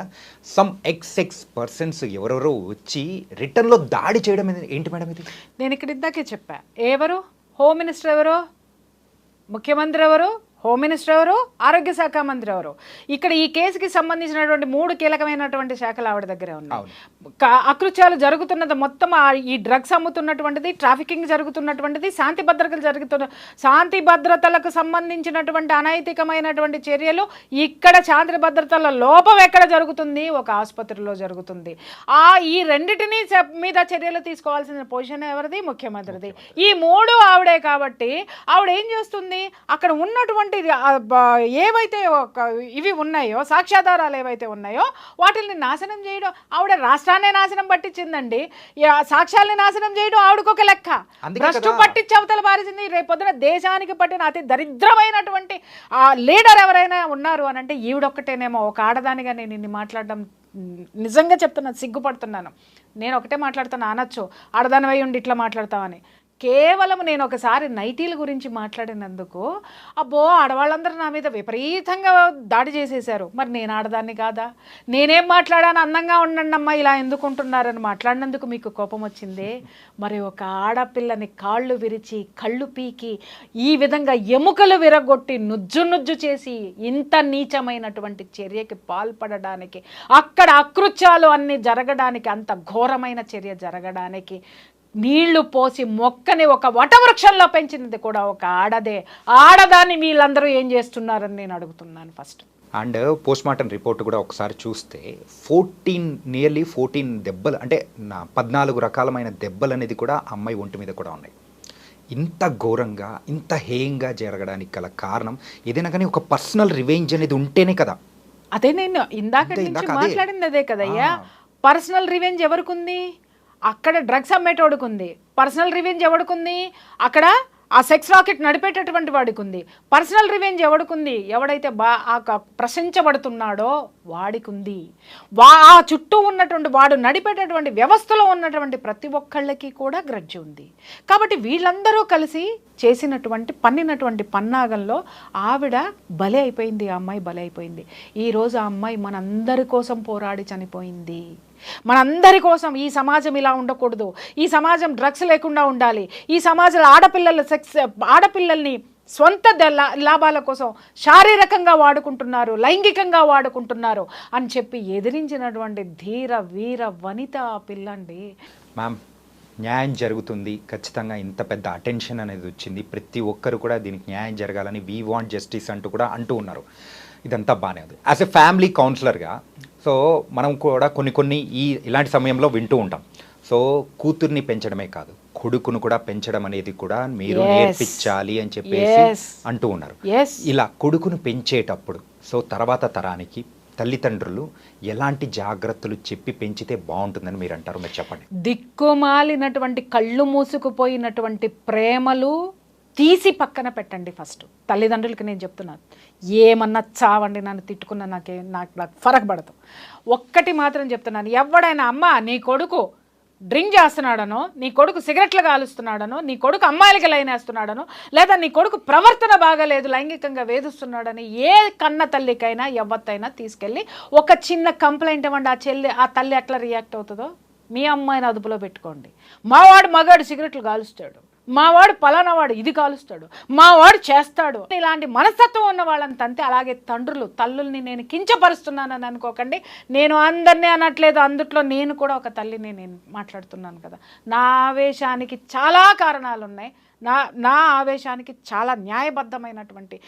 సమ్ ఎక్స్ పర్సన్స్ ఎవరెవరో వచ్చి రిటర్న్లో దాడి చేయడం ఏంటి మేడం ఇది? నేను ఇక్కడ ఇందాకే చెప్పా, ఎవరు హోమ్ మినిస్టర్ ఎవరు, ముఖ్యమంత్రి ఎవరు, హోమ్ మినిస్టర్ ఎవరు, ఆరోగ్య శాఖ మంత్రి ఎవరు? ఇక్కడ ఈ కేసుకి సంబంధించినటువంటి 3 కీలకమైనటువంటి శాఖలు ఆవిడ దగ్గరే ఉన్నాయి. అకృత్యాలు జరుగుతున్నది మొత్తం, ఈ డ్రగ్స్ అమ్ముతున్నటువంటిది, ట్రాఫికింగ్ జరుగుతున్నటువంటిది, శాంతి భద్రతలకు సంబంధించినటువంటి అనైతికమైనటువంటి చర్యలు, ఇక్కడ శాంతి భద్రతల లోపం ఎక్కడ జరుగుతుంది? ఒక ఆసుపత్రిలో జరుగుతుంది. ఈ రెండిటిని మీద చర్యలు తీసుకోవాల్సిన పొజిషన్ ఎవరిది? ముఖ్యమంత్రిది. ఈ 3 ఆవిడే కాబట్టి ఆవిడ ఏం చేస్తుంది? అక్కడ ఉన్నటువంటి ఏవైతే ఇవి ఉన్నాయో, సాక్ష్యాధారాలు ఏవైతే ఉన్నాయో వాటిని నాశనం చేయడం. ఆవిడ రాష్ట్రాన్ని నాశనం పట్టించిందండి. సాక్ష్యాలని నాశనం చేయడం ఆవిడకొక లెక్క. భ్రష్టు పట్టించి అవతల పారేసింది. రేపొద్దున దేశానికి పట్టిన అతి దరిద్రమైనటువంటి లీడర్ ఎవరైనా ఉన్నారు అని అంటే ఈవిడొక్కటేనేమో. ఒక ఆడదానిగా నేను ఇన్ని మాట్లాడడం నిజంగా చెప్తున్నాను, సిగ్గుపడుతున్నాను. నేను ఒకటే మాట్లాడుతాను, అనొచ్చు ఆడదానివై ఉండి ఇట్లా మాట్లాడతామని. కేవలం నేను ఒకసారి నైటీల గురించి మాట్లాడినందుకు అబ్బో ఆడవాళ్ళందరూ నా మీద విపరీతంగా దాడి చేసేశారు. మరి నేను ఆడదాన్ని కాదా? నేనేం మాట్లాడాను? అందంగా ఉండండి అమ్మా, ఇలా ఎందుకుంటున్నారని మాట్లాడినందుకు మీకు కోపం వచ్చిందే. మరి ఒక ఆడపిల్లని కాళ్ళు విరిచి, కళ్ళు పీకి, ఈ విధంగా ఎముకలు విరగొట్టి, నుజ్జు చేసి ఇంత నీచమైనటువంటి చర్యకి పాల్పడడానికి, అక్కడ అకృత్యాలు అన్నీ జరగడానికి, అంత ఘోరమైన చర్య జరగడానికి నీళ్లు పోసి మొక్కని ఒక వటవృక్షంలో పెంచినది కూడా ఒక ఆడదే. ఆడదాన్ని వీళ్ళందరూ ఏం చేస్తున్నారని నేను అడుగుతున్నాను first. And post mortem report కూడా ఒకసారి చూస్తే నియర్లీ 14 దెబ్బలు, అంటే 14 రకాలమైన దెబ్బలు అనేది కూడా అమ్మాయి ఒంటి మీద కూడా ఉన్నాయి. ఇంత ఘోరంగా ఇంత హేయంగా జరగడానికి గల కారణం ఏదైనా కానీ ఒక పర్సనల్ రివెంజ్ అనేది ఉంటేనే కదా. అదే నేను ఇందాక నుంచి మాట్లాడింది అదే కదయ్యా. పర్సనల్ రివెంజ్ ఎవరికుంది? అక్కడ డ్రగ్స్ అమ్మేటోడుకు ఉంది. పర్సనల్ రివెంజ్ ఎవడుకుంది? అక్కడ ఆ సెక్స్ రాకెట్ నడిపేటటువంటి వాడికి ఉంది. పర్సనల్ రివెంజ్ ఎవడుకుంది? ఎవడైతే ప్రశంసబడుతున్నాడో వాడికి ఉంది. ఆ చుట్టూ ఉన్నటువంటి వాడు నడిపేటటువంటి వ్యవస్థలో ఉన్నటువంటి ప్రతి ఒక్కళ్ళకి కూడా గ్రడ్జి ఉంది. కాబట్టి వీళ్ళందరూ కలిసి పన్నినటువంటి పన్నాగంలో ఆవిడ బలి అయిపోయింది. ఆ అమ్మాయి బలి అయిపోయింది. ఈరోజు ఆ అమ్మాయి మనందరి కోసం పోరాడి చనిపోయింది. మనందరి కోసం ఈ సమాజం ఇలా ఉండకూడదు, ఈ సమాజం డ్రగ్స్ లేకుండా ఉండాలి, ఈ సమాజంలో ఆడపిల్లల్ని స్వంత లాభాల కోసం శారీరకంగా వాడుకుంటున్నారు, లైంగికంగా వాడుకుంటున్నారు అని చెప్పి ఎదిరించినటువంటి ధీర వీర వనిత ఆ పిల్లండి. మ్యామ్, న్యాయం జరుగుతుంది ఖచ్చితంగా. ఇంత పెద్ద అటెన్షన్ అనేది వచ్చింది, ప్రతి ఒక్కరు కూడా దీనికి న్యాయం జరగాలని వీ వాంట్ జస్టిస్ అంటూ ఉన్నారు. ఇదంతా బాగానే ఉంది. యాజ్ ఎ ఫ్యామిలీ కౌన్సిలర్గా సో మనం కూడా కొన్ని ఇలాంటి సమయంలో వింటూ ఉంటాం. సో కూతుర్ని పెంచడమే కాదు, కొడుకును కూడా పెంచడం అనేది కూడా మీరు నేర్పించాలి అని చెప్పేసి అంటూ ఉన్నారు. ఇలా కొడుకును పెంచేటప్పుడు సో తర్వాత తరానికి తల్లిదండ్రులు ఎలాంటి జాగ్రత్తలు చెప్పి పెంచితే బాగుంటుందని మీరు అంటారు? మీరు చెప్పండి. దిక్కుమాలినటువంటి కళ్ళు మూసుకుపోయినటువంటి ప్రేమలు తీసి పక్కన పెట్టండి. ఫస్ట్ తల్లిదండ్రులకి నేను చెప్తున్నాను, ఏమన్నా చావండి, నన్ను తిట్టుకున్నా నాకు ఫరక్ పడదు. ఒక్కటి మాత్రం చెప్తున్నాను, ఎవడైనా అమ్మ నీ కొడుకు డ్రింక్ చేస్తున్నాడనో, నీ కొడుకు సిగరెట్లు కాలుస్తున్నాడనో, నీ కొడుకు అమ్మాయిలకి లైన్ వేస్తున్నాడనో, లేదా నీ కొడుకు ప్రవర్తన బాగాలేదు లైంగికంగా వేధిస్తున్నాడని ఏ కన్న తల్లికైనా ఎవత్తైనా తీసుకెళ్ళి ఒక చిన్న కంప్లైంట్ ఇవ్వండి. ఆ తల్లి ఎట్లా రియాక్ట్ అవుతుందో మీ అమ్మాయిని అదుపులో పెట్టుకోండి. మావాడు మగాడు సిగరెట్లు కాలుస్తాడు, మావాడు పలానా వాడు ఇది కాలుస్తాడు, మావాడు చేస్తాడు, ఇలాంటి మనస్తత్వం ఉన్న వాళ్ళని తంతే. అలాగే తల్లుల్ని నేను కించపరుస్తున్నానని అనుకోకండి. నేను అందరినీ అనట్లేదు, అందుట్లో నేను కూడా ఒక తల్లిని నేను మాట్లాడుతున్నాను కదా. నా ఆవేశానికి చాలా కారణాలు ఉన్నాయి. నా ఆవేశానికి చాలా న్యాయబద్ధమైనటువంటి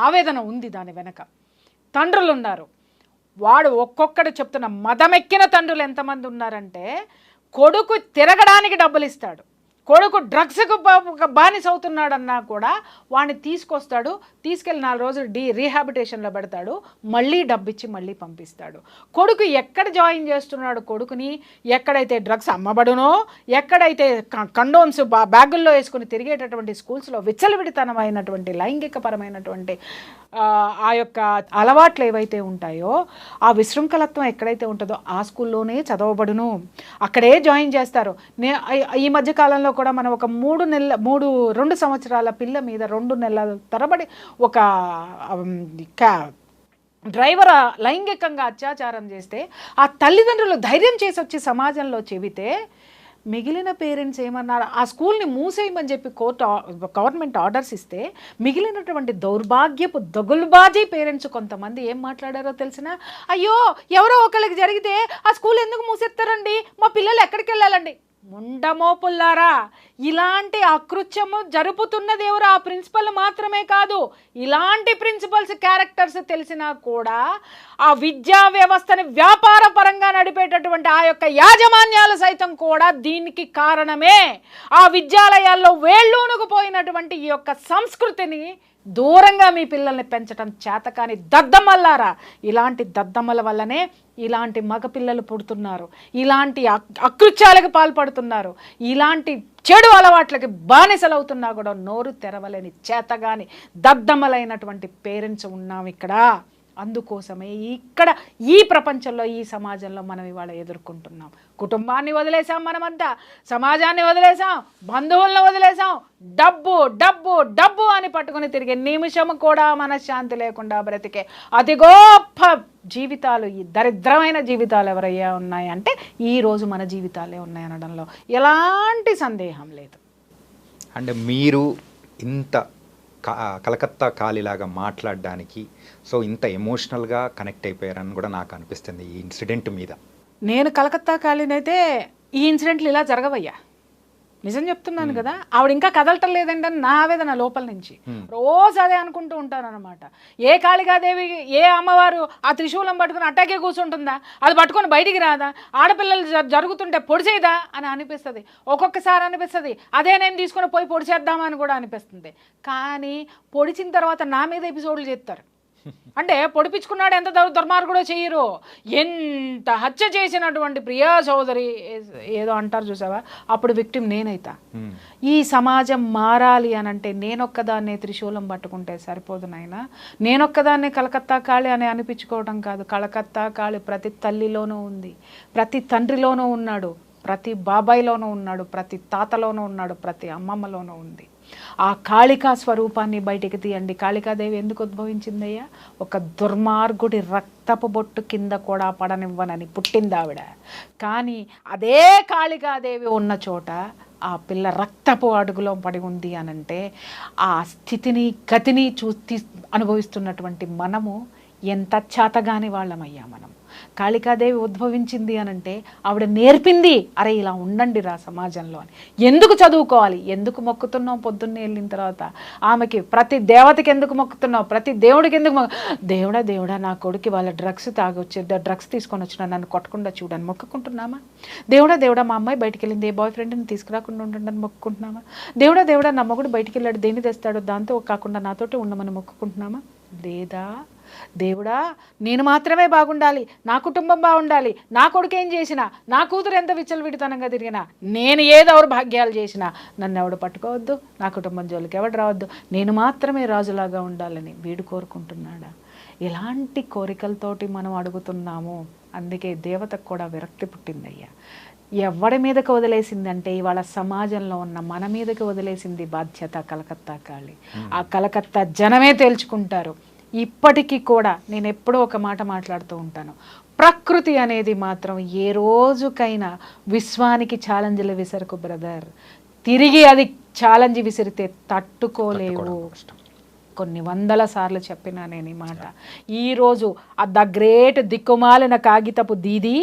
ఆవేదన ఉంది దాని వెనక. తండ్రులు ఉన్నారు, వాడు ఒక్కొక్కడు చెప్తున్న మదమెక్కిన తండ్రులు ఎంతమంది ఉన్నారంటే, కొడుకు తిరగడానికి డబ్బులు ఇస్తాడు, కొడుకు డ్రగ్స్కు బానిస అవుతున్నాడన్నా కూడా వాడిని తీసుకెళ్ళి 4 రోజులు రీహాబిటేషన్లో పెడతాడు, మళ్ళీ డబ్బిచ్చి మళ్ళీ పంపిస్తాడు. కొడుకు ఎక్కడ జాయిన్ చేస్తున్నాడు కొడుకుని, ఎక్కడైతే డ్రగ్స్ అమ్మబడునో, ఎక్కడైతే కండోమ్స్ బ్యాగుల్లో వేసుకుని తిరిగేటటువంటి స్కూల్స్లో విచ్చలవిడితనమైనటువంటి లైంగికపరమైనటువంటి ఆ యొక్క అలవాట్లు ఏవైతే ఉంటాయో, ఆ విశృంఖలత్వం ఎక్కడైతే ఉంటుందో ఆ స్కూల్లోనే చదవబడును, అక్కడే జాయిన్ చేస్తారు. ఈ మధ్యకాలంలో కూడా మనం ఒక 2 సంవత్సరాల పిల్ల మీద 2 నెలల తరబడి ఒక డ్రైవర్ లైంగికంగా అత్యాచారం చేస్తే ఆ తల్లిదండ్రులు ధైర్యం చేసి వచ్చి సమాజంలో చెబితే మిగిలిన పేరెంట్స్ ఏమన్నారు, ఆ స్కూల్ని మూసేయమని చెప్పి గవర్నమెంట్ ఆర్డర్స్ ఇస్తే మిగిలినటువంటి దౌర్భాగ్యపు దగులుబాజీ పేరెంట్స్ కొంతమంది ఏం మాట్లాడారో తెలిసినా, అయ్యో ఎవరో ఒకరికి జరిగితే ఆ స్కూల్ ఎందుకు మూసేస్తారండి, మా పిల్లలు ఎక్కడికి వెళ్ళాలండి. ముండమోపుల్లారా, ఇలాంటి అకృత్యము జరుపుతున్నది ఎవరు? ఆ ప్రిన్సిపల్ మాత్రమే కాదు, ఇలాంటి ప్రిన్సిపల్స్ క్యారెక్టర్స్ తెలిసినా కూడా ఆ విద్యా వ్యవస్థని వ్యాపార పరంగా నడిపేటటువంటి ఆ యొక్క యాజమాన్యాలు సైతం కూడా దీనికి కారణమే. ఆ విద్యాలయాల్లో వేళ్ళూనుకుపోయినటువంటి ఈ యొక్క సంస్కృతిని దూరంగా మీ పిల్లల్ని పెంచడం చేతకాని దద్దమ్మల్లారా, ఇలాంటి దద్దమ్మల వల్లనే ఇలాంటి మగపిల్లలు పుడుతున్నారు, ఇలాంటి అకృత్యాలకు పాల్పడుతున్నారు, ఇలాంటి చెడు అలవాట్లకి బానిసలవుతున్నా కూడా నోరు తెరవలేని చేతగాని దద్దమ్మలైనటువంటి పేరెంట్స్ ఉన్నాం ఇక్కడ. అందుకోసమే ఇక్కడ ఈ ప్రపంచంలో ఈ సమాజంలో మనం ఇవాళ ఎదుర్కొంటున్నాం. కుటుంబాన్ని వదిలేసాం, మనమంతా సమాజాన్ని వదిలేసాం, బంధువులను వదిలేసాం, డబ్బు డబ్బు డబ్బు అని పట్టుకుని తిరిగే నిమిషం కూడా మనశ్శాంతి లేకుండా బ్రతికే అతి గొప్ప జీవితాలు, ఈ దరిద్రమైన జీవితాలు ఎవరయ్యా ఉన్నాయంటే ఈరోజు మన జీవితాలే ఉన్నాయనడంలో ఎలాంటి సందేహం లేదు. అంటే మీరు ఇంత కలకత్తా కాలిలాగా మాట్లాడడానికి సో ఇంత ఎమోషనల్గా కనెక్ట్ అయిపోయారని కూడా నాకు అనిపిస్తుంది ఈ ఇన్సిడెంట్ మీద. నేను కలకత్తా కాలినైతే ఈ ఇన్సిడెంట్లు ఇలా జరగవయ్యా. నిజం చెప్తున్నాను కదా, ఆవిడ ఇంకా కదలటం లేదండి అని నా ఆవేదన లోపల నుంచి. రోజు అదే అనుకుంటూ ఉంటాను అనమాట. ఏ కాళికాదేవి, ఏ అమ్మవారు ఆ త్రిశూలం పట్టుకుని అట్టాకే కూర్చుంటుందా? అది పట్టుకొని బయటికి రాదా? ఆడపిల్లలు జరుగుతుంటే పొడిచేదా అని అనిపిస్తుంది. ఒక్కొక్కసారి అనిపిస్తుంది అదే నేను తీసుకొని పోయి పొడిచేద్దామని కూడా అనిపిస్తుంది. కానీ పొడిచిన తర్వాత నా మీద ఎపిసోడ్లు చేస్తారు. అంటే పొడిపించుకున్నాడు ఎంత దుర్మార్గుడో చెయ్యరు. ఎంత హత్య చేసినటువంటి ప్రియా చౌదరి ఏదో అంటారు చూసావా, అప్పుడు విక్టిమ్ నేనైతా. ఈ సమాజం మారాలి అని అంటే నేనొక్కదాన్నే త్రిశూలం పట్టుకుంటే సరిపోదు నాయనా. నేనొక్కదాన్నే కలకత్తా కాళి అని అనిపించుకోవడం కాదు. కలకత్తా కాళి ప్రతి తల్లిలోనూ ఉంది, ప్రతి తండ్రిలోనూ ఉన్నాడు, ప్రతి బాబాయిలోనూ ఉన్నాడు, ప్రతి తాతలోనూ ఉన్నాడు, ప్రతి అమ్మమ్మలోనూ ఉంది. ఆ కాళికా స్వరూపాన్ని బయటికి తీయండి. కాళికాదేవి ఎందుకు ఉద్భవించిందయ్యా? ఒక దుర్మార్గుడి రక్తపు బొట్టు కింద కూడా పడనివ్వనని పుట్టింది ఆవిడ. కానీ అదే కాళికాదేవి ఉన్న చోట ఆ పిల్ల రక్తపు అడుగులో పడి ఉంది అనంటే ఆ స్థితిని గతిని చూసి అనుభవిస్తున్నటువంటి మనము ఎంత చేతగాని వాళ్ళమయ్యా మనం. కాళికాదేవి ఉద్భవించింది అనంటే ఆవిడ నేర్పింది, అరే ఇలా ఉండండి రా సమాజంలో అని. ఎందుకు చదువుకోవాలి? ఎందుకు మొక్కుతున్నావు పొద్దున్నే వెళ్ళిన తర్వాత ఆమెకి? ప్రతి దేవతకి ఎందుకు మొక్కుతున్నావు? ప్రతి దేవుడికి ఎందుకు దేవుడా నా కొడుకు వాళ్ళ డ్రగ్స్ డ్రగ్స్ తీసుకొని వచ్చినా నన్ను కొట్టకుండా చూడని మొక్కుకుంటున్నామా? దేవుడా మా అమ్మాయి బయటికి వెళ్ళింది, ఏ బాయ్ ఫ్రెండ్ని తీసుకురాకుండా ఉండండి మొక్కుకుంటున్నామా? దేవుడా నా మొగుడు బయటికి వెళ్ళాడు, దేన్ని తెస్తాడో దాంతో కాకుండా నాతోటి ఉండమని మొక్కుకుంటున్నామా? లేదా దేవుడా నేను మాత్రమే బాగుండాలి, నా కుటుంబం బాగుండాలి, నా కొడుకు ఏం చేసినా, నా కూతురు ఎంత విచ్చలవిడితనంగా తిరిగినా, నేను ఏ దౌర్భాగ్యాలు చేసినా నన్ను ఎవడు పట్టుకోవద్దు, నా కుటుంబం జోలికి ఎవడు రావద్దు, నేను మాత్రమే రాజులాగా ఉండాలని వీడు కోరుకుంటున్నాడా? ఎలాంటి కోరికలతోటి మనం అడుగుతున్నాము? అందుకే దేవతకు కూడా విరక్తి పుట్టిందయ్యా. ఎవడి మీదకి వదిలేసిందంటే ఇవాళ సమాజంలో ఉన్న మన మీదకి వదిలేసింది బాధ్యత కలకత్తా కాళి. ఆ కలకత్తా జనమే తేల్చుకుంటారు. ఇప్పటికీ కూడా నేను ఎప్పుడో ఒక మాట మాట్లాడుతూ ఉంటాను, ప్రకృతి అనేది మాత్రం ఏ రోజుకైనా విశ్వానికి ఛాలెంజ్లు విసరకు బ్రదర్. తిరిగి అది ఛాలెంజ్ విసిరితే తట్టుకోలేవు. కొన్ని వందల సార్లు చెప్పినా నేను ఈ మాట. ఈరోజు ద గ్రేట్ దిక్కుమాలిన కాగితపు దీది,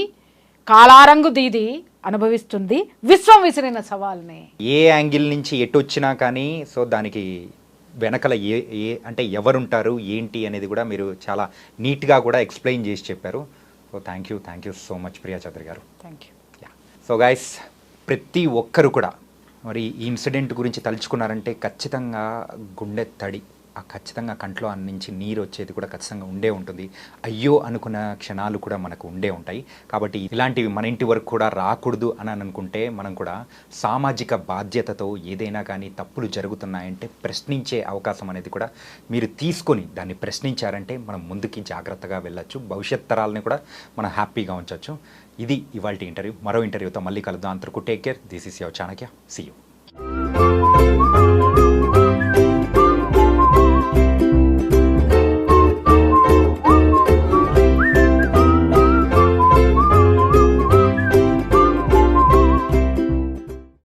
కాలారంగు దీది అనుభవిస్తుంది విశ్వం విసిరిన సవాల్ని. ఏ యాంగిల్ నుంచి ఎటు వచ్చినా కానీ సో దానికి వెనకల అంటే ఎవరుంటారు ఏంటి అనేది కూడా మీరు చాలా నీట్గా కూడా ఎక్స్ప్లెయిన్ చేసి చెప్పారు. So thank you so much Priya Chaudhary garu. Thank you. So guys, ప్రతి ఒక్కరు కూడా మరి ఈ ఇన్సిడెంట్ గురించి తలుచుకున్నారంటే ఖచ్చితంగా గుండె తడి, ఖచ్చితంగా కంట్లో నుంచి నీరు వచ్చేది కూడా ఖచ్చితంగా ఉండే ఉంటుంది. అయ్యో అనుకున్న క్షణాలు కూడా మనకు ఉండే ఉంటాయి. కాబట్టి ఇలాంటివి మన ఇంటి వరకు కూడా రాకూడదు అని అనుకుంటే మనం కూడా సామాజిక బాధ్యతతో ఏదైనా కానీ తప్పులు జరుగుతున్నాయంటే ప్రశ్నించే అవకాశం అనేది కూడా మీరు తీసుకొని దాన్ని ప్రశ్నించారంటే మనం ముందుకి జాగ్రత్తగా వెళ్ళొచ్చు. భవిష్యత్ తరాలని కూడా మనం హ్యాపీగా ఉంచవచ్చు. ఇది ఇవాల్టి ఇంటర్వ్యూ. మరో ఇంటర్వ్యూతో మళ్ళీ కలుద్దాం. అంతవరకు take care. This is your Chanakya. See you.